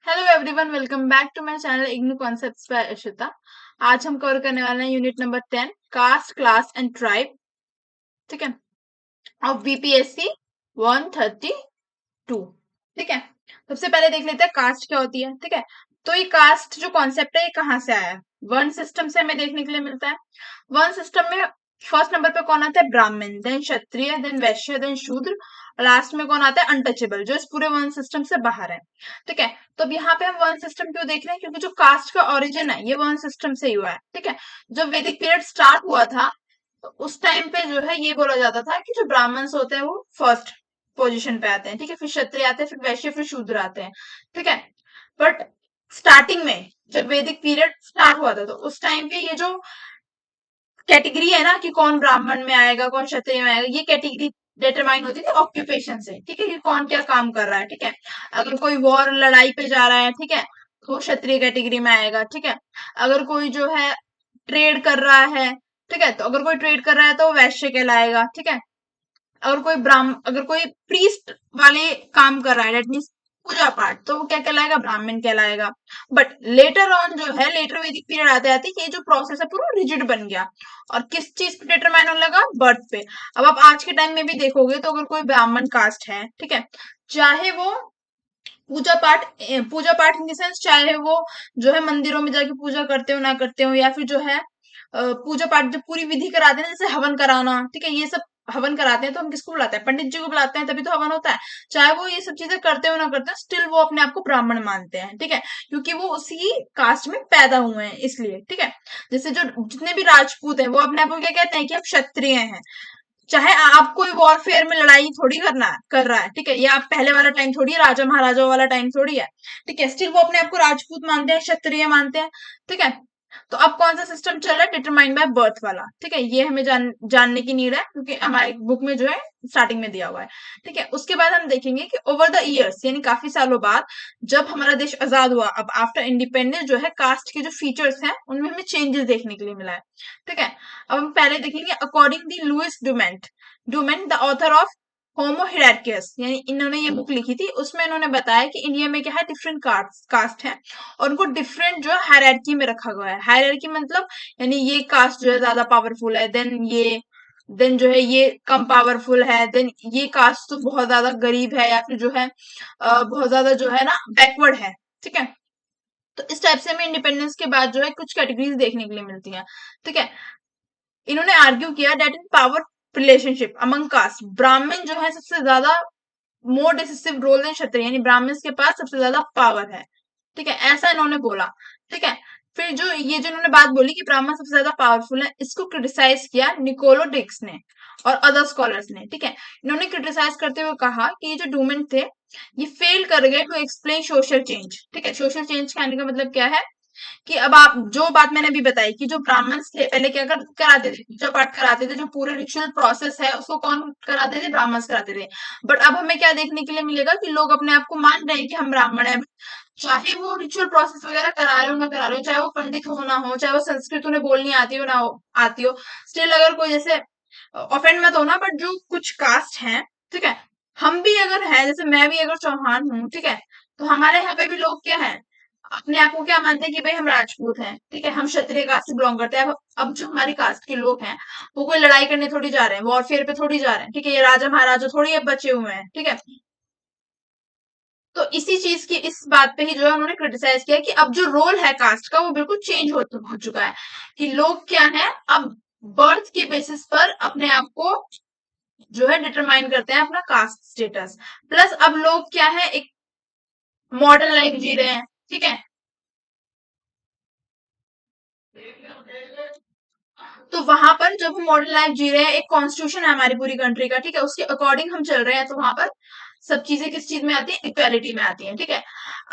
Hello everyone, welcome back to my channel IGNOU concepts by Ashita. आज हम कवर करने वाले हैं unit number 10 caste class and tribe. ठीक है, ऑफ बीपीएससी 132। ठीक है, सबसे पहले देख लेते हैं कास्ट क्या होती है। ठीक है, तो ये कास्ट जो कॉन्सेप्ट है ये कहाँ से आया है? वर्ण सिस्टम से हमें देखने के लिए मिलता है। वर्ण सिस्टम में फर्स्ट नंबर पे कौन आता है? ब्राह्मण, देन क्षत्रिय, देन वैश्य, देन शूद्र, लास्ट में कौन आता है? अनटचेबल, जो इस पूरे वर्ण सिस्टम से बाहर है। ठीक है, तो अब यहाँ पे हम वर्ण सिस्टम क्यों देख रहे हैं? क्योंकि जो कास्ट का ओरिजिन है ये वर्ण सिस्टम से ही हुआ है। ठीक है, जब वैदिक पीरियड स्टार्ट हुआ था तो उस टाइम पे जो है ये बोला जाता था कि जो ब्राह्मण्स होते हैं वो फर्स्ट पोजीशन पे आते हैं। ठीक है, फिर क्षत्रिय आते हैं, फिर वैश्य, फिर शूद्र आते हैं। ठीक है, बट स्टार्टिंग में जब वैदिक पीरियड स्टार्ट हुआ था तो उस टाइम पे ये जो कैटेगरी है ना कि कौन ब्राह्मण में आएगा, कौन क्षत्रिय में आएगा, ये कैटेगरी डिटरमाइन होती थी ऑक्यूपेशन से। ठीक है, कि कौन क्या काम कर रहा है। ठीक है, अगर कोई वॉर लड़ाई पे जा रहा है, ठीक है, तो वो क्षत्रिय कैटेगरी में आएगा। ठीक है, अगर कोई जो है ट्रेड कर रहा है, ठीक है, तो अगर कोई ट्रेड कर रहा है तो वो वैश्य कहलाएगा। ठीक है, अगर कोई प्रीस्ट वाले काम कर रहा है, डेट मीन्स पूजा पाठ, तो वो क्या कहलाएगा? ब्राह्मण कहलाएगा। बट लेटर ऑन जो है, लेटर वैदिक पीरियड आते आते ये जो प्रोसेस है पूरा रिजिड बन गया। और किस चीज पे डिटरमाइन होने लगा? बर्थ पे। अब आप आज के टाइम में भी देखोगे तो अगर कोई ब्राह्मण कास्ट है, ठीक है, चाहे वो पूजा पाठ इन द सेंस, चाहे वो जो है मंदिरों में जाके पूजा करते हो ना करते हो, या फिर जो है पूजा पाठ जो पूरी विधि कराते हैं जैसे हवन कराना, ठीक है, ये सब हवन कराते हैं तो हम किसको बुलाते हैं? पंडित जी को बुलाते हैं, तभी तो हवन होता है। चाहे वो ये सब चीजें करते हो ना करते हो, स्टिल वो अपने आप को ब्राह्मण मानते हैं। ठीक है, क्योंकि वो उसी कास्ट में पैदा हुए हैं इसलिए। ठीक है, जैसे जो जितने भी राजपूत हैं वो अपने आप को क्या कहते हैं? कि हम क्षत्रिय हैं। चाहे आप कोई वॉरफेयर में लड़ाई थोड़ी कर रहा है, ठीक है, ये आप पहले वाला टाइम थोड़ी है, राजा महाराजा वाला टाइम थोड़ी है। ठीक है, स्टिल वो अपने आप को राजपूत मानते हैं, क्षत्रिय मानते हैं। ठीक है, तो अब कौन सा सिस्टम चल रहा है? डिटरमाइंड बाय बर्थ वाला। ठीक है, ये हमें जानने की नीड है क्योंकि हमारी बुक में जो है स्टार्टिंग में दिया हुआ है। ठीक है, उसके बाद हम देखेंगे कि ओवर द ईयर्स, यानी काफी सालों बाद, जब हमारा देश आजाद हुआ, अब आफ्टर इंडिपेंडेंस जो है कास्ट के जो फीचर्स हैं उनमें हमें चेंजेस देखने के लिए मिला है। ठीक है, अब हम पहले देखेंगे according the Louis Dumont the author of Homo Hierarchicus, यानी इन्होंने ये बुक लिखी थी, उसमें इन्होंने बताया कि इंडिया में क्या है, डिफरेंट कास्ट है और उनको डिफरेंट जो है हायरार्की में रखा गया है। हायरार्की मतलब यानी ये कास्ट जो है ज्यादा पावरफुल है, देन जो है ये कम पावरफुल है, देन ये कास्ट तो बहुत ज्यादा गरीब है, या फिर जो है बहुत ज्यादा जो है ना बैकवर्ड है। ठीक है, तो इस टाइप से हमें इंडिपेंडेंस के बाद जो है कुछ कैटेगरीज देखने के लिए मिलती हैं। ठीक है, इन्होंने आर्ग्यू किया डेट इन पावर रिलेशनशिप अमंग कास्ट, ब्राह्मण जो है सबसे ज्यादा मोर डिसिसिव रोल देन क्षत्रिय, यानी ब्राह्मण के पास सबसे ज्यादा पावर है। ठीक है, ऐसा इन्होंने बोला। ठीक है, फिर जो इन्होंने बात बोली कि ब्राह्मण सबसे ज्यादा पावरफुल है, इसको क्रिटिसाइज किया निकोलो डिक्स ने और अदर स्कॉलर्स ने। ठीक है, इन्होंने क्रिटिसाइज करते हुए कहा कि ये जो डूमेंट थे ये फेल कर गए टू एक्सप्लेन सोशल चेंज। ठीक है, सोशल चेंज कहने का मतलब क्या है? कि अब आप जो बात मैंने अभी बताई कि जो ब्राह्मण्स थे पहले क्या कराते थे? पूजा पाठ कराते थे, जो पूरे रिचुअल प्रोसेस है उसको कौन कराते थे? ब्राह्मण्स कराते थे। बट अब हमें क्या देखने के लिए मिलेगा कि लोग अपने आप को मान रहे हैं कि हम ब्राह्मण हैं, चाहे वो रिचुअल प्रोसेस वगैरह करा रहे हो ना करा रहे हो, चाहे वो पंडित हो ना हो, चाहे वो संस्कृत उन्हें बोलनी आती हो ना आती हो, स्टिल अगर कोई जैसे ऑफेंड मत होना, बट जो कुछ कास्ट है, ठीक है, हम भी अगर है, जैसे मैं भी अगर चौहान हूँ, ठीक है, तो हमारे यहाँ पे भी लोग क्या है, अपने आप को क्या मानते हैं कि भाई हम राजपूत हैं, ठीक है, हम क्षत्रिय कास्ट से बिलोंग करते हैं। अब जो हमारी कास्ट के लोग हैं वो कोई लड़ाई करने थोड़ी जा रहे हैं, वॉरफेयर पे थोड़ी जा रहे हैं, ठीक है, ये राजा महाराजा थोड़ी अब बचे हुए हैं। ठीक है, तो इसी चीज की इस बात पे ही जो है उन्होंने क्रिटिसाइज किया कि अब जो रोल है कास्ट का वो बिल्कुल चेंज हो चुका है, कि लोग क्या है अब बर्थ के बेसिस पर अपने आप को जो है डिटरमाइन करते हैं अपना कास्ट स्टेटस। प्लस अब लोग क्या है, एक मॉडर्न लाइफ जी रहे हैं। ठीक है, तो वहां पर जब हम मॉडर्न लाइफ जी रहे हैं, एक कॉन्स्टिट्यूशन है हमारी पूरी कंट्री का, ठीक है, उसके अकॉर्डिंग हम चल रहे हैं, तो वहां पर सब चीजें किस चीज में आती है? इक्वालिटी में आती है। ठीक है,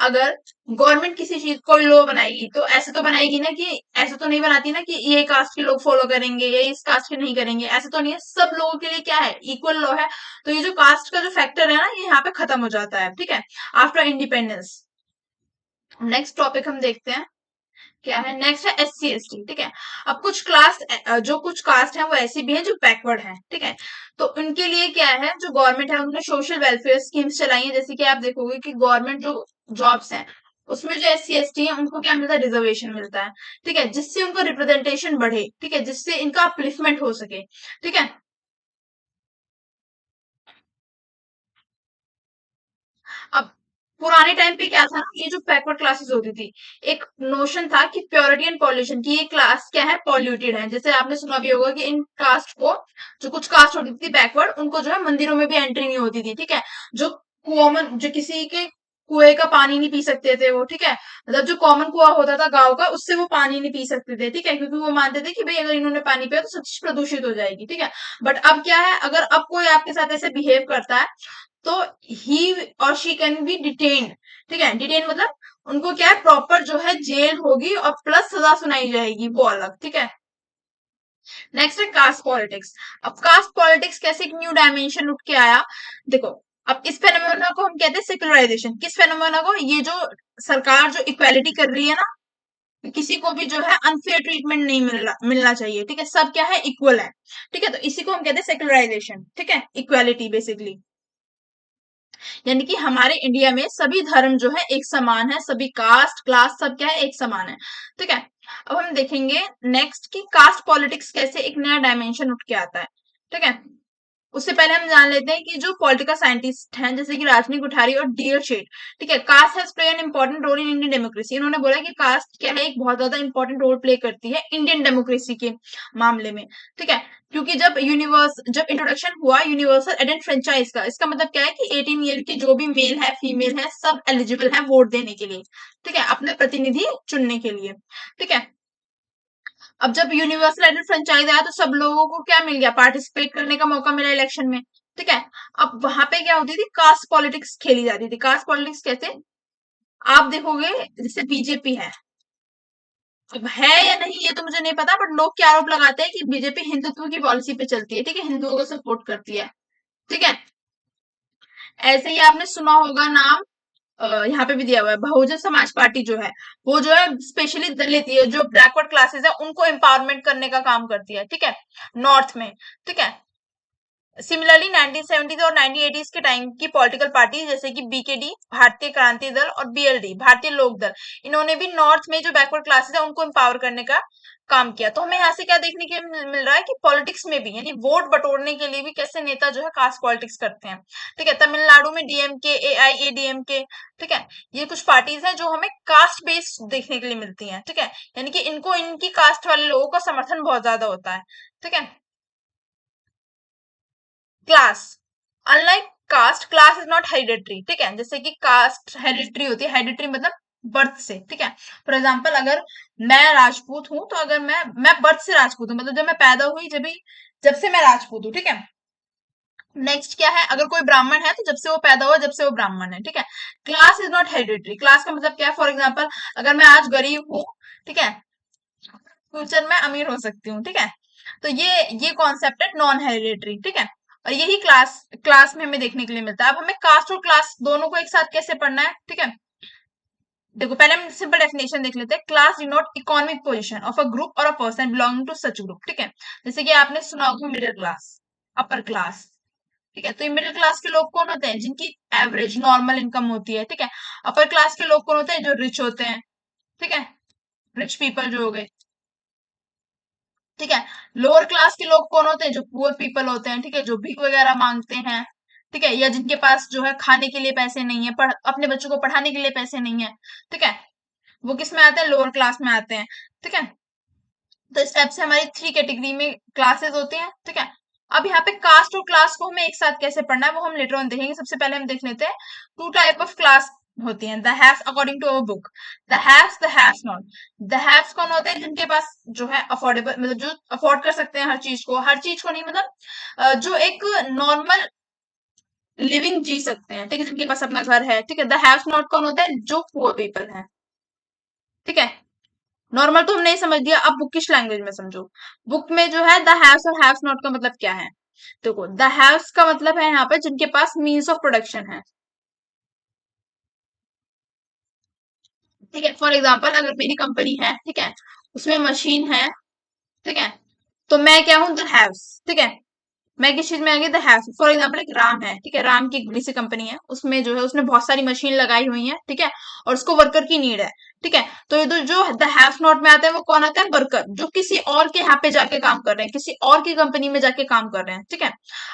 अगर गवर्नमेंट किसी चीज को लॉ बनाएगी तो ऐसे तो बनाएगी ना कि ऐसे तो नहीं बनाती ना कि ये कास्ट के लोग फॉलो करेंगे ये इस कास्ट के नहीं करेंगे, ऐसे तो नहीं है। सब लोगों के लिए क्या है? इक्वल लॉ है। तो ये जो कास्ट का जो फैक्टर है ना ये यहाँ पे खत्म हो जाता है। ठीक है, आफ्टर इंडिपेंडेंस। नेक्स्ट टॉपिक हम देखते हैं क्या है। नेक्स्ट है SC ST। ठीक है, अब कुछ कास्ट है वो ऐसी भी है जो बैकवर्ड है। ठीक है, तो उनके लिए क्या है, जो गवर्नमेंट है उन्होंने सोशल वेलफेयर स्कीम्स चलाई है। जैसे कि आप देखोगे कि गवर्नमेंट जो जॉब्स हैं उसमें जो SC ST है उनको क्या मिलता है, रिजर्वेशन मिलता है। ठीक है, जिससे उनको रिप्रेजेंटेशन बढ़े, ठीक है, जिससे इनका अपलिफ्टमेंट हो सके। ठीक है। अब पुराने टाइम पे क्या था ना, ये जो बैकवर्ड क्लासेस होती थी, एक नोशन था कि प्योरिटी एंड पॉल्यूशन की, ये क्लास क्या है, पॉल्यूटेड है। जैसे आपने सुना भी होगा कि इन कास्ट को, जो कुछ कास्ट होती थी बैकवर्ड, उनको जो है मंदिरों में भी एंट्री नहीं होती थी। ठीक है, जो कॉमन, जो किसी के कुएं का पानी नहीं पी सकते थे वो, ठीक है, मतलब जो कॉमन कुआं होता था गांव का, उससे वो पानी नहीं पी सकते थे। ठीक है, क्योंकि वो मानते थे कि भाई अगर इन्होंने पानी पिया तो सब चीज प्रदूषित हो जाएगी। ठीक है, बट अब क्या है, अगर अब कोई आपके साथ ऐसे बिहेव करता है तो ही और शी कैन बी डिटेन्ड। ठीक है, डिटेन मतलब उनको क्या है, प्रॉपर जो है जेल होगी और प्लस सजा सुनाई जाएगी, वो अलग। ठीक है। नेक्स्ट है कास्ट पॉलिटिक्स। अब कास्ट पॉलिटिक्स कैसे एक न्यू डायमेंशन उठ के आया, देखो। अब इस फेनोमेना को हम कहते हैं सेकुलराइजेशन। किस फेनोमेना को, ये जो सरकार जो इक्वालिटी कर रही है ना, किसी को भी जो है अनफेयर ट्रीटमेंट नहीं मिलना चाहिए। ठीक है, सब क्या है, इक्वल है। ठीक है, तो इसी को हम कहते हैं सेकुलराइजेशन। ठीक है, इक्वालिटी बेसिकली, यानी कि हमारे इंडिया में सभी धर्म जो है एक समान है, सभी कास्ट क्लास सब क्या है, एक समान है। ठीक है। अब हम देखेंगे नेक्स्ट की कास्ट पॉलिटिक्स कैसे एक नया डायमेंशन उठ के आता है। ठीक है, उससे पहले हम जान लेते हैं कि जो पॉलिटिकल साइंटिस्ट हैं जैसे कि राजनी कोठारी और डीएल शेड, ठीक है, caste has play an important role in Indian democracy. इन्होंने बोला कि कास्ट क्या है, एक बहुत ज्यादा इंपॉर्टेंट रोल प्ले करती है इंडियन डेमोक्रेसी के मामले में। ठीक है, क्योंकि जब इंट्रोडक्शन हुआ यूनिवर्सल एडेंट फ्रेंचाइज का, इसका मतलब क्या है कि 18 ईयर के जो भी मेल है फीमेल है सब एलिजिबल है वोट देने के लिए। ठीक है, अपने प्रतिनिधि चुनने के लिए। ठीक है, अब जब यूनिवर्सल आइडल फ्रेंचाइज आया तो सब लोगों को क्या मिल गया, पार्टिसिपेट करने का मौका मिला इलेक्शन में। ठीक है, अब वहां पे क्या होती थी, कास्ट पॉलिटिक्स खेली जाती थी। कास्ट पॉलिटिक्स कैसे, आप देखोगे, जैसे बीजेपी है, अब है या नहीं ये तो मुझे नहीं पता, बट लोग क्या आरोप लगाते हैं कि बीजेपी हिंदुत्व की पॉलिसी पे चलती है। ठीक है, हिंदुओं को सपोर्ट करती है। ठीक है, ऐसे ही आपने सुना होगा नाम, यहाँ पे भी दिया हुआ है, बहुजन समाज पार्टी जो है, वो जो है स्पेशली दलित, ये जो बैकवर्ड क्लासेस है उनको एम्पावरमेंट करने का काम करती है। ठीक है, नॉर्थ में। ठीक है, सिमिलरली 1970s और 1980s के टाइम की पॉलिटिकल पार्टी जैसे कि बीकेडी भारतीय क्रांति दल और बीएलडी भारतीय लोक दल, इन्होंने भी नॉर्थ में जो बैकवर्ड क्लासेस है उनको एम्पावर करने का काम किया। तो हमें यहाँ से क्या देखने के मिल रहा है कि पॉलिटिक्स में भी, यानी वोट बटोरने के लिए भी कैसे नेता जो है कास्ट पॉलिटिक्स करते हैं। ठीक है, तमिलनाडु में डीएमके, एआईएडीएमके, ठीक है, ये कुछ पार्टीज हैं जो हमें कास्ट बेस्ड देखने के लिए मिलती हैं। ठीक है, यानी कि इनको इनकी कास्ट वाले लोगों का समर्थन बहुत ज्यादा होता है। ठीक है, class, unlike caste, class is not hereditary. ठीक है, जैसे कि कास्ट हेरिडिटरी होती है, हेरिडिटरी मतलब बर्थ से। ठीक है, फॉर एग्जाम्पल अगर मैं राजपूत हूं तो अगर मैं बर्थ से राजपूत हूँ, मतलब जब मैं पैदा हुई जब से मैं राजपूत हूँ। ठीक है, नेक्स्ट क्या है, अगर कोई ब्राह्मण है तो जब से वो पैदा हुआ जब से वो ब्राह्मण है। ठीक है, class is not hereditary. Class का मतलब क्या है, फॉर एग्जाम्पल अगर मैं आज गरीब हूँ, ठीक है, फ्यूचर में अमीर हो सकती हूँ। ठीक है, तो ये कॉन्सेप्ट है नॉन हेरिडिटरी। ठीक है, और यही क्लास क्लास में हमें देखने के लिए मिलता है। अब हमें कास्ट और क्लास दोनों को एक साथ कैसे पढ़ना है। ठीक है, देखो पहले हम सिंपल डेफिनेशन देख लेते हैं। Class denote economic position of a group और a person belonging to such group. ठीक है, जैसे कि आपने सुना होगा मिडिल क्लास, अपर क्लास। ठीक है, तो ये मिडिल क्लास के लोग कौन होते हैं, जिनकी एवरेज नॉर्मल इनकम होती है। ठीक है, अपर क्लास के लोग कौन होते हैं, जो रिच होते हैं। ठीक है, रिच पीपल जो हो गए। ठीक है, लोअर क्लास के लोग कौन होते हैं, जो पुअर पीपल होते हैं। ठीक है, जो भीख वगैरह मांगते हैं। ठीक है, या जिनके पास जो है खाने के लिए पैसे नहीं है, अपने बच्चों को पढ़ाने के लिए पैसे नहीं है। ठीक है, वो किस में आते हैं, लोअर क्लास में आते हैं। ठीक है, तो इस टाइप से हमारी 3 कैटेगरी में क्लासेस होते हैं। ठीक है, अब यहाँ पे कास्ट और क्लास को हमें एक साथ कैसे पढ़ना है वो हम लेटर ऑन देखेंगे। सबसे पहले हम देख लेते हैं 2 टाइप ऑफ क्लास होती हैं, the haves according to our book, the haves not. The haves कौन होते हैं, जिनके पास जो है अफोर्डेबल, मतलब जो अफोर्ड कर सकते हैं हर चीज को नहीं, मतलब जो एक नॉर्मल लिविंग जी सकते हैं। ठीक है, जिनके पास अपना घर है। ठीक है, द हैव्स नॉट कौन होते हैं, जो पुअर पीपल है। ठीक है, नॉर्मल तो हमने समझ दिया, अब बुकिश लैंग्वेज में समझो। बुक में जो है द हैव्स और हैव्स नॉट का मतलब क्या है। देखो द हैव्स का मतलब है यहाँ पे जिनके पास मीन्स ऑफ प्रोडक्शन है। ठीक है, फॉर एग्जाम्पल अगर मेरी कंपनी है, ठीक है, उसमें मशीन है। ठीक है, तो मैं क्या हूं, द हैव्स। ठीक है, मैं किस चीज में आएंगे, द हैव। फॉर एग्जाम्पल एक राम है, ठीक है, राम की एक बड़ी सी कंपनी है, उसमें जो है उसने बहुत सारी मशीन लगाई हुई है, ठीक है, और उसको वर्कर की नीड है, ठीक है। तो ये जो द हैव नॉट में आता है वो कौन आता है, वर्कर, जो किसी और के यहाँ पे जाके काम कर रहे हैं, किसी और की कंपनी में जाके काम कर रहे हैं, ठीक है।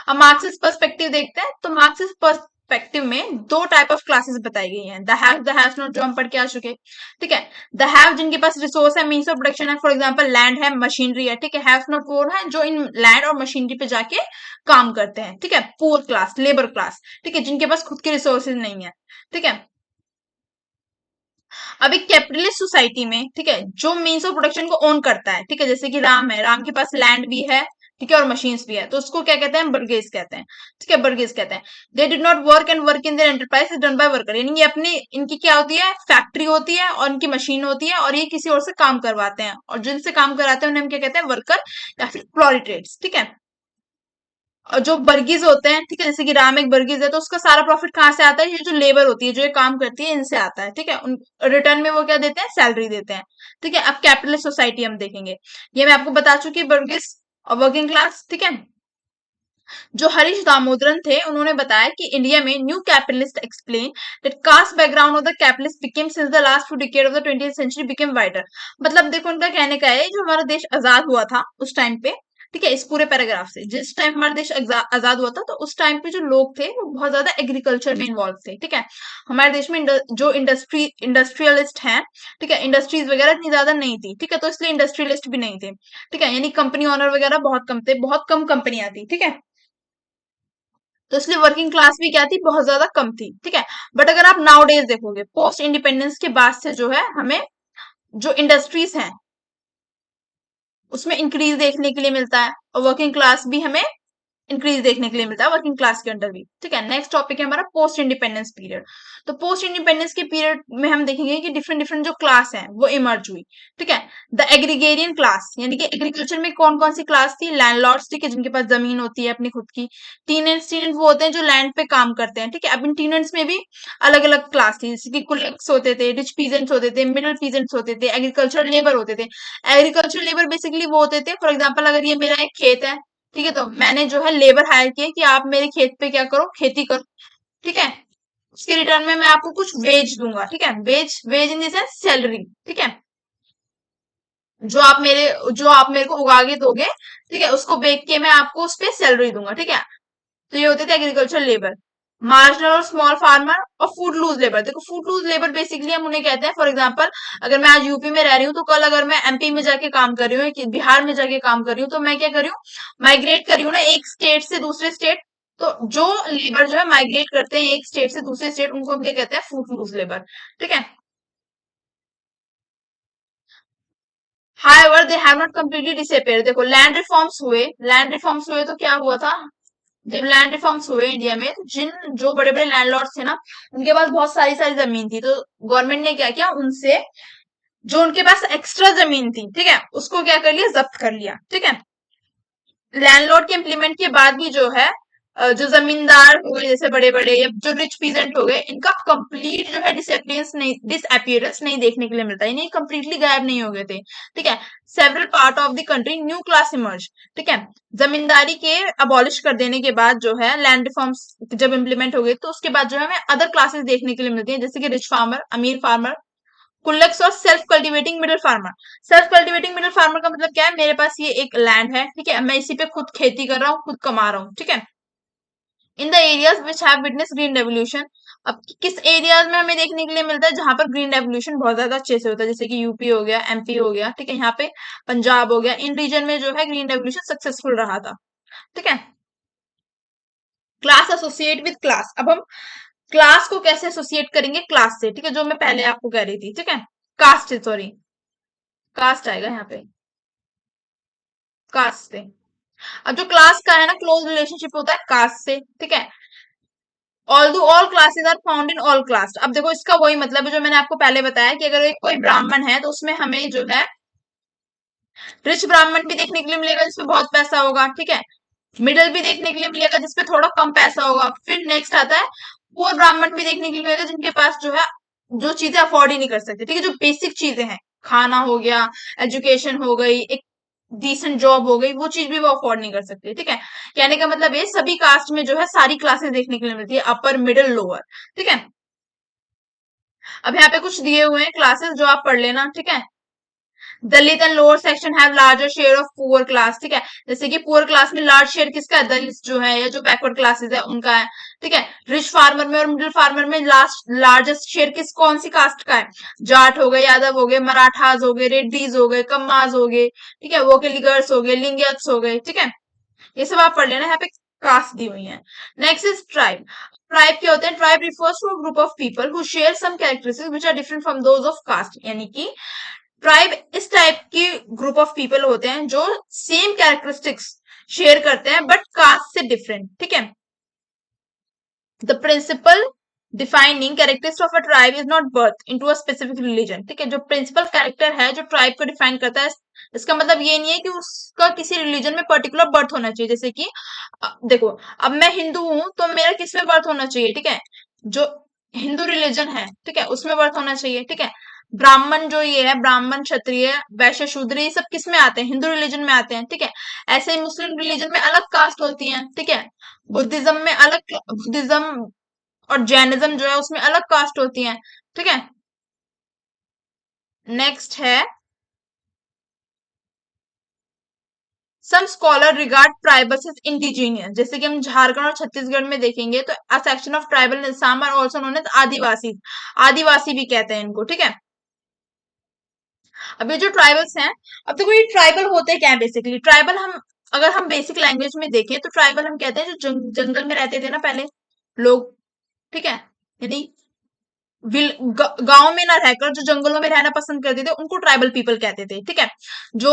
अब मार्क्सिस्ट पर्सपेक्टिव देखते हैं, तो मार्क्सिस्ट पर्सपेक्टिव में दो टाइप ऑफ क्लासेस बताई गई हैं, द हैव नॉट जो हम पढ़ के आ चुके, ठीक है। द हैव जिनके पास रिसोर्स है, मीन्स ऑफ प्रोडक्शन है, फॉर एग्जाम्पल लैंड है, मशीनरी है, ठीक है। हैव नॉट वो है जो इन लैंड और मशीनरी पे जाके काम करते हैं, ठीक है। पुअर क्लास, लेबर क्लास, ठीक है, जिनके पास खुद के रिसोर्सेज नहीं है, ठीक है। अब एक कैपिटलिस्ट सोसाइटी में, ठीक है, जो मीन्स ऑफ प्रोडक्शन को ओन करता है, ठीक है, जैसे कि राम है, राम के पास लैंड भी है, ठीक है, और मशीन्स भी है, तो उसको क्या कहते हैं, बर्गेज कहते हैं, ठीक है, बर्गेज कहते हैं। They did not work and work in their enterprise is done by worker, यानी ये अपनी इनकी क्या होती है, फैक्ट्री होती है और इनकी मशीन होती है, और ये किसी और से काम करवाते हैं, और जिनसे काम कराते हैं उन्हें हम क्या कहते हैं, वर्कर या फिर प्रोलेटेरिएट्स, ठीक है। और जो बर्गीज होते हैं, ठीक है, जैसे कि राम एक बर्गीज है, तो उसका सारा प्रॉफिट कहाँ से आता है, ये जो लेबर होती है, जो ये काम करती है, इनसे आता है, ठीक है। उन रिटर्न में वो क्या देते हैं, सैलरी देते हैं, ठीक है। अब कैपिटलिस्ट सोसाइटी हम देखेंगे, ये मैं आपको बता चुकी बर्गीज और वर्किंग क्लास, ठीक है। जो हरीश दामोदरन थे, उन्होंने बताया कि इंडिया में new capitalist explain that caste background of the capitalist became since the last few decade of the 20th century became wider. मतलब देखो, उनका कहने का है, जो हमारा देश आजाद हुआ था उस टाइम पे, ठीक है, इस पूरे पैराग्राफ से, जिस टाइम हमारा देश आजाद हुआ था, तो उस टाइम पे जो लोग थे वो बहुत ज्यादा एग्रीकल्चर में इन्वॉल्व थे, ठीक है। हमारे देश में जो इंडस्ट्रियलिस्ट हैं, ठीक है, इंडस्ट्रीज वगैरह इतनी ज्यादा नहीं थी, ठीक है, तो इसलिए इंडस्ट्रियलिस्ट भी नहीं थे, ठीक है, यानी कंपनी ओनर वगैरह बहुत कम थे, बहुत कम कंपनियां थी, ठीक है। तो इसलिए वर्किंग क्लास भी क्या थी, बहुत ज्यादा कम थी, ठीक है। बट अगर आप नाउ डेज देखोगे, पोस्ट इंडिपेंडेंस के बाद से जो है हमें जो इंडस्ट्रीज हैं उसमें इंक्रीज देखने के लिए मिलता है, और वर्किंग क्लास भी हमें इंक्रीज देखने के लिए मिलता है वर्किंग क्लास के अंडर भी, ठीक है। नेक्स्ट टॉपिक है हमारा पोस्ट इंडिपेंडेंस पीरियड। तो पोस्ट इंडिपेंडेंस के पीरियड में हम देखेंगे कि डिफरेंट डिफरेंट जो क्लास है वो इमर्ज हुई, ठीक है। द एग्रीगेरियन क्लास, यानी कि एग्रीकल्चर में कौन कौन सी क्लास थी, लैंडलॉर्ड्स, ठीक है, जिनके पास जमीन होती है अपनी खुद की। टीनेंट्स, टीनेंट वो होते हैं जो लैंड पे काम करते हैं, ठीक है। अब इन टीनेंट्स में भी अलग अलग क्लास थी, जैसे कि कुलेक्स होते थे, रिच पीजेंट्स होते थे, मिडिल पीजेंट्स होते थे, एग्रीकल्चर लेबर होते थे। एग्रीकल्चर लेबर बेसिकली वो होते थे, फॉर एग्जाम्पल अगर ये मेरा एक खेत है, ठीक है, तो मैंने जो है लेबर हायर किया कि आप मेरे खेत पे क्या करो, खेती करो, ठीक है। उसके रिटर्न में मैं आपको कुछ वेज दूंगा, ठीक है, wage, wage in the sense salary, ठीक है। जो आप मेरे को उगा के दोगे, ठीक है, उसको बेच के मैं आपको उस पे सैलरी दूंगा, ठीक है। तो ये होते थे एग्रीकल्चर लेबर। मार्जिनल और स्मॉल फार्मर और फूड लूज लेबर, देखो फूड लूज लेबर बेसिकली हम उन्हें कहते हैं, फॉर एग्जांपल अगर मैं आज यूपी में रह रही हूँ, तो कल अगर मैं एमपी में जाके काम कर रही हूँ कि बिहार में जाके काम कर रही हूँ, तो मैं क्या कर रही हूँ, माइग्रेट कर रही हूँ ना एक स्टेट से दूसरे स्टेट। तो जो लेबर जो है माइग्रेट करते हैं एक स्टेट से दूसरे स्टेट, उनको हम क्या कहते हैं, फूड लूज लेबर, ठीक है। However they have not completely disappear, देखो लैंड रिफॉर्म्स हुए तो क्या हुआ था, जब लैंड रिफॉर्म्स हुए इंडिया में, तो जिन जो बड़े बड़े लैंडलॉर्ड्स थे ना, उनके पास बहुत सारी सारी जमीन थी, तो गवर्नमेंट ने क्या किया, उनसे जो उनके पास एक्स्ट्रा जमीन थी, ठीक है, उसको क्या कर लिया, जब्त कर लिया, ठीक है। लैंडलॉर्ड के इम्प्लीमेंट के बाद भी जो है जो जमींदार हो गए जैसे बड़े बड़े, या जो रिच पीजेंट हो गए, इनका कंप्लीट जो है डिसअपियरेंस नहीं देखने के लिए मिलता है, यानी कंप्लीटली गायब नहीं हो गए थे, ठीक है। Several part of the country new class emerge, ठीक है। जमींदारी के अबॉलिश कर देने के बाद जो है लैंड रिफॉर्म्स जब इम्प्लीमेंट हो गए, तो उसके बाद जो है हमें अदर क्लासेस देखने के लिए मिलती है, जैसे कि रिच फार्मर, अमीर फार्मर, कुल्लक्स और self cultivating middle farmer. Self cultivating middle farmer का मतलब क्या है, मेरे पास ये एक लैंड है, ठीक है, मैं इसी पे खुद खेती कर रहा हूँ, खुद कमा रहा हूँ, ठीक है। In the areas which have witness green revolution, अब किस एरियाज में हमें देखने के लिए मिलता है जहां पर ग्रीन रेवोल्यूशन बहुत ज्यादा अच्छे से होता है, जैसे कि यूपी हो गया, एमपी हो गया, ठीक है, यहाँ पे पंजाब हो गया, इन रीजन में जो है ग्रीन रेवोल्यूशन सक्सेसफुल रहा था, ठीक है। क्लास एसोसिएट विद क्लास, अब हम क्लास को कैसे एसोसिएट करेंगे क्लास से, ठीक है, जो मैं पहले आपको कह रही थी, ठीक है, कास्ट, सॉरी, कास्ट आएगा यहाँ पे, कास्ट से। अब जो क्लास का है ना, क्लोज रिलेशनशिप होता है कास्ट से, ठीक है। Although all classes are found in all class, अब देखो इसका वही मतलब है जो मैंने आपको पहले बताया कि अगर एक कोई ब्राह्मण है, तो उसमें हमें जो है रिच ब्राह्मण भी देखने के लिए मिलेगा जिसमें बहुत पैसा होगा, ठीक है। मिडिल भी देखने के लिए मिलेगा जिसपे थोड़ा कम पैसा होगा, फिर नेक्स्ट आता है पुअर ब्राह्मण भी देखने के लिए मिलेगा जिनके पास जो है जो चीजें अफोर्ड ही नहीं कर सकते, ठीक है, जो बेसिक चीजें हैं, खाना हो गया, एजुकेशन हो गई, डिसेंट जॉब हो गई, वो चीज भी वो अफोर्ड नहीं कर सकते। ठीक है, कहने का मतलब ये सभी कास्ट में जो है सारी क्लासेस देखने के लिए मिलती है, अपर मिडिल लोअर। ठीक है, अब यहाँ पे कुछ दिए हुए हैं क्लासेस जो आप पढ़ लेना। ठीक है, Dalit and lower section have larger share of poor class. ठीक है, जैसे कि पुअर क्लास में लार्ज शेयर किसका है, दलित जो है या जो बैकवर्ड क्लासेस है उनका है। ठीक है, रिच फार्मर में और मिडिल फार्मर में लार्जेस्ट शेयर किस कौन सी कास्ट का है, जाट हो गए, यादव हो गए, मराठास हो गए, रेड्डीज हो गए, कम्माज हो गए। ठीक है, वोकेलिगर्स हो गए, लिंगियत्स हो गए। ठीक है, ये सब आप पढ़ लेना, यहाँ पे कास्ट दी हुई है। Next is tribe. ट्राइब क्या होते हैं, tribe refers to a group of people who share some characteristics which are different from those of caste. यानी कि ट्राइब इस टाइप की ग्रुप ऑफ पीपल होते हैं जो सेम कैरेक्टरिस्टिक्स शेयर करते हैं बट कास्ट से डिफरेंट। ठीक है, the principal defining characteristics of a tribe is not birth into a specific religion. ठीक है, जो प्रिंसिपल कैरेक्टर है जो ट्राइब को डिफाइन करता है, इसका मतलब ये नहीं है कि उसका किसी रिलीजन में पर्टिकुलर बर्थ होना चाहिए। जैसे कि देखो, अब मैं हिंदू हूं तो मेरा किस में बर्थ होना चाहिए, ठीक है, जो हिंदू रिलीजन है, ठीक है, उसमें बर्थ होना चाहिए। ठीक है, ब्राह्मण जो ये है, ब्राह्मण, क्षत्रिय, वैश्य, शूद्र, ये सब किस में आते हैं, हिंदू रिलीजन में आते हैं। ठीक है, ऐसे ही मुस्लिम रिलीजन में अलग कास्ट होती हैं। ठीक है, बुद्धिज्म में अलग, बुद्धिज्म और जैनिज्म जो है उसमें अलग कास्ट होती हैं। ठीक है, नेक्स्ट है, some scholar regard tribals as indigenous. जैसे कि हम झारखंड और छत्तीसगढ़ में देखेंगे तो a section of tribalism are also known as Adivasi. आदिवासी भी कहते हैं इनको। ठीक है, अब ये जो ट्राइबल्स हैं, अब देखो ये ट्राइबल होते क्या है बेसिकली। ट्राइबल हम अगर हम बेसिक लैंग्वेज में देखें तो ट्राइबल हम कहते हैं जो जंगल में रहते थे ना पहले लोग। ठीक है, यदि गांव में ना रहकर जो जंगलों में रहना पसंद करते थे उनको ट्राइबल पीपल कहते थे। ठीक है, जो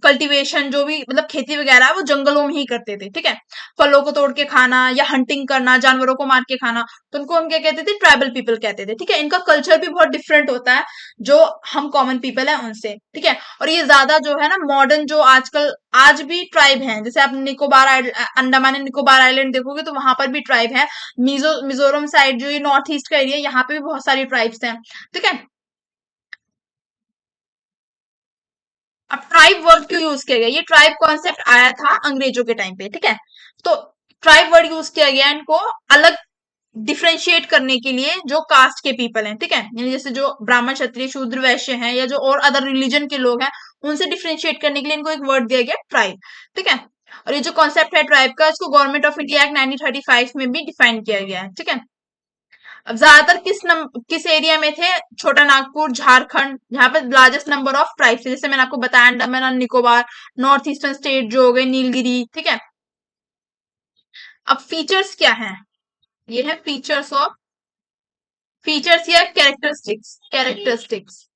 कल्टीवेशन जो भी मतलब खेती वगैरह वो जंगलों में ही करते थे। ठीक है, फलों को तोड़ के खाना या हंटिंग करना, जानवरों को मार के खाना, तो उनको हम क्या कहते थे, ट्राइबल पीपल कहते थे। ठीक है, इनका कल्चर भी बहुत डिफरेंट होता है जो हम कॉमन पीपल है उनसे। ठीक है, और ये ज्यादा जो है ना मॉडर्न जो आजकल आज भी ट्राइब हैं, जैसे आप निकोबार अंडमान एंड निकोबार आइलैंड देखोगे तो वहां पर भी ट्राइब है। मिजोरम साइड जो ये नॉर्थ ईस्ट का एरिया, यहाँ पे भी बहुत सारी ट्राइब्स हैं। ठीक है, अब ट्राइब वर्ड क्यों यूज किया गया, ये ट्राइब कॉन्सेप्ट आया था अंग्रेजों के टाइम पे। ठीक है, तो ट्राइब वर्ड यूज किया गया इनको अलग डिफ्रेंशिएट करने के लिए जो कास्ट के पीपल हैं। ठीक है, यानी जैसे जो ब्राह्मण, क्षत्रिय, शूद्र, वैश्य हैं या जो और अदर रिलीजन के लोग हैं उनसे डिफ्रेंशिएट करने के लिए इनको एक वर्ड दिया गया ट्राइब। ठीक है, और ये जो कॉन्सेप्ट है ट्राइब का, इसको गवर्नमेंट ऑफ इंडिया एक्ट 1935 में भी डिफाइन किया गया है। ठीक है, अब ज्यादातर किस एरिया में थे, छोटा नागपुर, झारखंड, जहां पर लार्जेस्ट नंबर ऑफ ट्राइब्स है। जैसे मैंने आपको बताया अंडमान और निकोबार, नॉर्थ ईस्टर्न स्टेट जो हो गए, नीलगिरी। ठीक है, अब फीचर्स क्या हैं, ये है फीचर्स ऑफ, फीचर्स या कैरेक्टरिस्टिक्स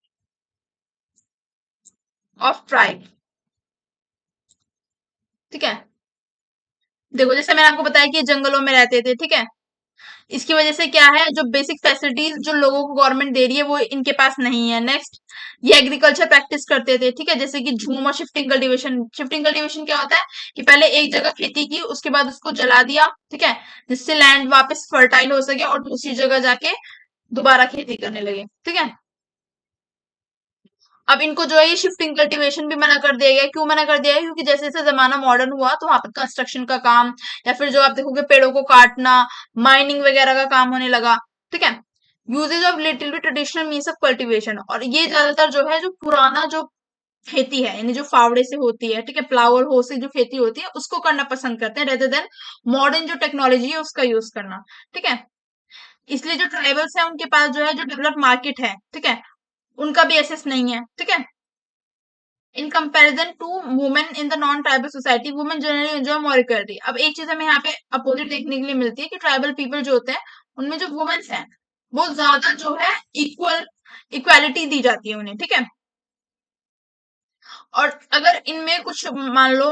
ऑफ ट्राइब। ठीक है, देखो जैसे मैंने आपको बताया कि ये जंगलों में रहते थे। ठीक है, इसकी वजह से क्या है, जो बेसिक फैसिलिटीज जो लोगों को गवर्नमेंट दे रही है वो इनके पास नहीं है। नेक्स्ट, ये एग्रीकल्चर प्रैक्टिस करते थे। ठीक है, जैसे कि झूम और शिफ्टिंग कल्टीवेशन। शिफ्टिंग कल्टीवेशन क्या होता है कि पहले एक जगह खेती की, उसके बाद उसको जला दिया। ठीक है, जिससे लैंड वापस फर्टाइल हो सके और दूसरी जगह जाके दोबारा खेती करने लगे। ठीक है, अब इनको जो है ये शिफ्टिंग कल्टीवेशन भी मना कर दिया गया है। क्यों मना कर दिया है, क्योंकि जैसे जैसे जमाना मॉडर्न हुआ तो वहां पर कंस्ट्रक्शन का काम या फिर जो आप देखोगे पेड़ों को काटना, माइनिंग वगैरह का काम होने लगा। ठीक है, uses of little be traditional means of cultivation, और ये ज्यादातर जो है जो पुराना जो खेती है यानी जो फावड़े से होती है, ठीक है, प्लावर हो से जो खेती होती है उसको करना पसंद करते हैं रेदर देन मॉडर्न जो टेक्नोलॉजी है उसका यूज करना। ठीक है, इसलिए जो ट्राइबल्स है उनके पास जो है जो डेवलप मार्केट है, ठीक है, उनका भी एसेस नहीं है। ठीक है, in comparison to women in the non tribal society, women generally enjoy more equality. अब एक चीज हमें यहाँ पे अपोजिट देखने के लिए मिलती है कि ट्राइबल पीपल जो होते हैं उनमें जो वुमेन्स हैं वो ज्यादा जो है इक्वालिटी दी जाती है उन्हें। ठीक है, और अगर इनमें कुछ मान लो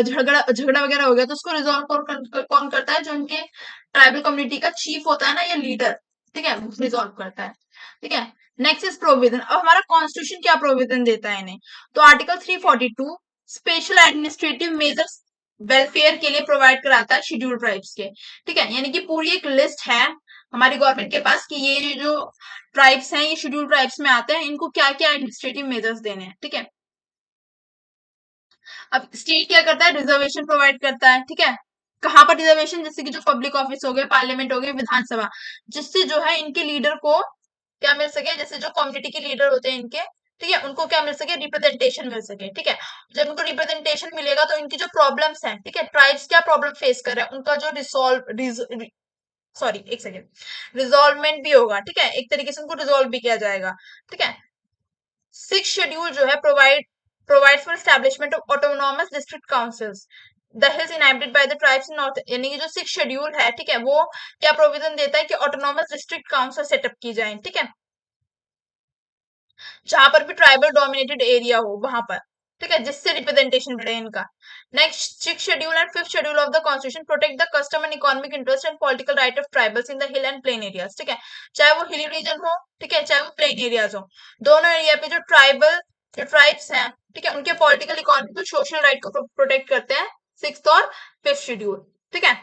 झगड़ा झगड़ा वगैरह हो गया तो उसको रिजॉल्व कौन करता है, जो उनके ट्राइबल कम्युनिटी का चीफ होता है ना या लीडर। ठीक है, रिजॉल्व करता है। ठीक है, नेक्स्ट इज प्रोविजन। अब हमारा कॉन्स्टिट्यूशन क्या प्रोविजन देता है इन्हें, तो article 342 special administrative measures welfare के लिए प्रोवाइड कराता है शेड्यूल ट्राइब्स के। ठीक है, यानी कि पूरी एक लिस्ट है हमारी गवर्नमेंट के पास कि ये जो ट्राइब्स हैं ये शेड्यूल ट्राइब्स में आते हैं, इनको क्या क्या एडमिनिस्ट्रेटिव मेजर्स देने हैं। ठीक है, अब स्टेट क्या करता है, रिजर्वेशन प्रोवाइड करता है, ठीक है। कहाँ पर रिजर्वेशन, जैसे कि जो पब्लिक ऑफिस हो गए, पार्लियामेंट हो गए, विधानसभा, जिससे जो है इनके लीडर को क्या मिल सके, जैसे जो कम्युनिटी के लीडर होते हैं इनके, ठीक है, उनको क्या मिल सके, रिप्रेजेंटेशन मिल सके, ठीक है। जब उनको रिप्रेजेंटेशन मिलेगा तो इनकी जो प्रॉब्लम्स हैं, ठीक है, ट्राइब्स क्या प्रॉब्लम फेस कर रहे हैं, उनका जो सॉरी एक सेकेंड, रिजॉल्वमेंट भी होगा, ठीक है, एक तरीके से उनको रिजॉल्व भी किया जाएगा, ठीक है। सिक्स शेड्यूल जो है provides for establishment of autonomous district councils. The hills inhabited by the tribes in north, यानी कि जो सिक्स शेड्यूल है, ठीक है, वो क्या प्रोविजन देता है कि ऑटोनॉमस डिस्ट्रिक्ट काउंसिल सेटअप की जाए, ठीक है, जहां पर भी ट्राइबल डोमिनेटेड एरिया हो वहां पर, ठीक है, जिससे रिप्रेजेंटेशन बढ़े इनका। Next, six schedule and fifth schedule of the constitution protect the custom and economic interest and political right of tribals in the hill and plain areas, ठीक है, चाहे वो हिली रीजन हो, ठीक है, चाहे वो प्लेन एरियाज हो, दोनों एरिया पे जो ट्राइब्स हैं, ठीक है, उनके पॉलिटिकल इकोनॉमिक सोशल राइट को प्रोटेक्ट करते हैं सिक्स और फिफ्थ शेड्यूल, ठीक है।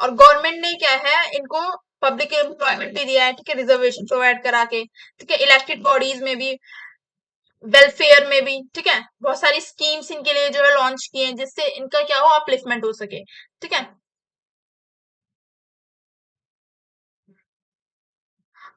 और गवर्नमेंट ने क्या है, इनको पब्लिक एम्प्लॉयमेंट भी दिया है, ठीक है, रिजर्वेशन प्रोवाइड करा के, ठीक है, इलेक्टेड बॉडीज में भी, वेलफेयर में भी, ठीक है, बहुत सारी स्कीम्स इनके लिए जो है लॉन्च किए हैं, जिससे इनका क्या हो, अपलिफ्टमेंट हो सके, ठीक है।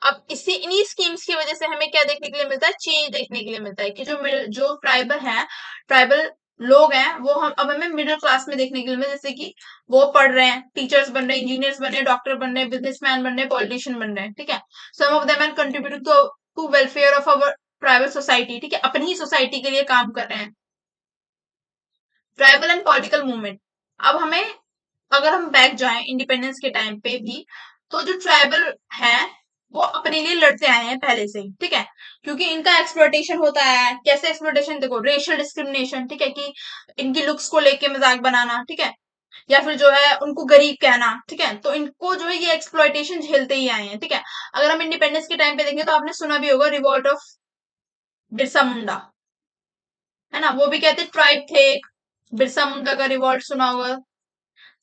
अब इसी इन्हीं स्कीम्स की वजह से हमें क्या देखने के लिए मिलता है, चेंज देखने के लिए मिलता है कि जो ट्राइबल हैं, ट्राइबल लोग हैं, वो हम अब हमें मिडिल क्लास में देखने के लिए मिले, जैसे कि वो पढ़ रहे हैं, टीचर्स बन रहे हैं, इंजीनियर्स बन रहे हैं, डॉक्टर बन रहे हैं, बिजनेसमैन बन रहे हैं, पॉलिटिशियन बन रहे हैं, ठीक है। Some of them are contributing to welfare of our tribal society, ठीक है, अपनी ही सोसाइटी के लिए काम कर रहे हैं। ट्राइबल एंड पॉलिटिकल मूवमेंट, अब हमें, अगर हम बैक जाएं इंडिपेंडेंस के टाइम पे भी, तो जो ट्राइबल हैं वो अपने लिए लड़ते आए हैं पहले से ही, ठीक है, क्योंकि इनका एक्सप्लॉयटेशन होता है, कैसे एक्सप्लॉयटेशन, देखो, रेशियल डिस्क्रिमिनेशन, ठीक है, कि इनकी लुक्स को लेके मजाक बनाना, ठीक है, या फिर जो है उनको गरीब कहना, ठीक है, तो इनको जो है ये एक्सप्लॉयटेशन झेलते ही आए हैं, ठीक है। अगर हम इंडिपेंडेंस के टाइम पे देखें तो आपने सुना भी होगा रिवॉल्ट ऑफ बिरसा मुंडा, है ना, वो भी कहते ट्राइब थे एक, बिरसा मुंडा का रिवॉल्ट सुना होगा,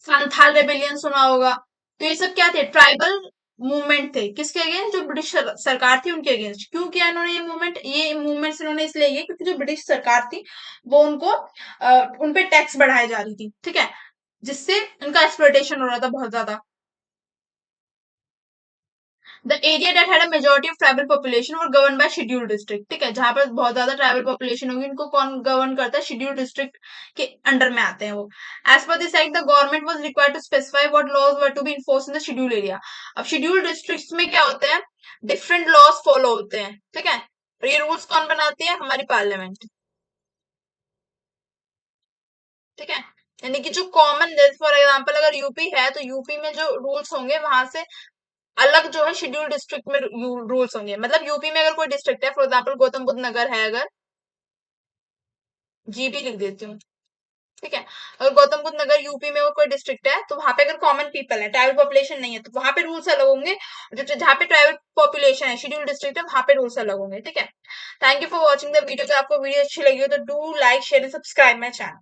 संथाल रेबेलियन सुना होगा। तो ये सब क्या थे, ट्राइबल मूवमेंट थे, किसके अगेंस्ट, जो ब्रिटिश सरकार थी उनके अगेंस्ट। क्यों किया इन्होंने ये मूवमेंट्स इन्होंने इसलिए किए क्योंकि जो ब्रिटिश सरकार थी वो उनको उन पे टैक्स बढ़ाई जा रही थी, ठीक है, जिससे उनका एक्सप्लॉयटेशन हो रहा था बहुत ज्यादा। The area that had a majority of tribal population were govern by scheduled district, ठीक है, जहां पर बहुत ज्यादा ट्राइबल पॉपुलेशन होगी उनको कौन गवर्न करता है, शेड्यूल्ड डिस्ट्रिक्ट के अंडर में आते हैं वो। As per this act the government was required to specify what laws were to be enforced in the schedule area. अब शेड्यूल्ड डिस्ट्रिक्ट्स में क्या होते हैं, डिफरेंट लॉज फॉलो होते हैं, ठीक है, और ये रूल्स कौन बनाती है, हमारी पार्लियामेंट, ठीक है। यानी कि जो कॉमन, फॉर एग्जाम्पल अगर यूपी है तो यूपी में जो रूल्स होंगे वहां से अलग जो है शेड्यूल डिस्ट्रिक्ट में रूल्स होंगे। मतलब यूपी में अगर कोई डिस्ट्रिक्ट है, फॉर एग्जांपल गौतम बुद्ध नगर है अगर, जीबी लिख देती हूँ, ठीक है, अगर गौतम बुद्ध नगर यूपी में वो कोई डिस्ट्रिक्ट है तो वहां पे अगर कॉमन पीपल है, ट्राइबल पॉपुलेशन नहीं है, तो वहां पे रूल्स अलग होंगे। जो जहाँ पे ट्राइबल पॉपुलेशन है, शेड्यूल डिस्ट्रिक्ट है, वहां पे रूल्स अलग होंगे, ठीक है। Thank you for watching the video. अगर आपको वीडियो अच्छी लगी हो तो do like share and subscribe my channel.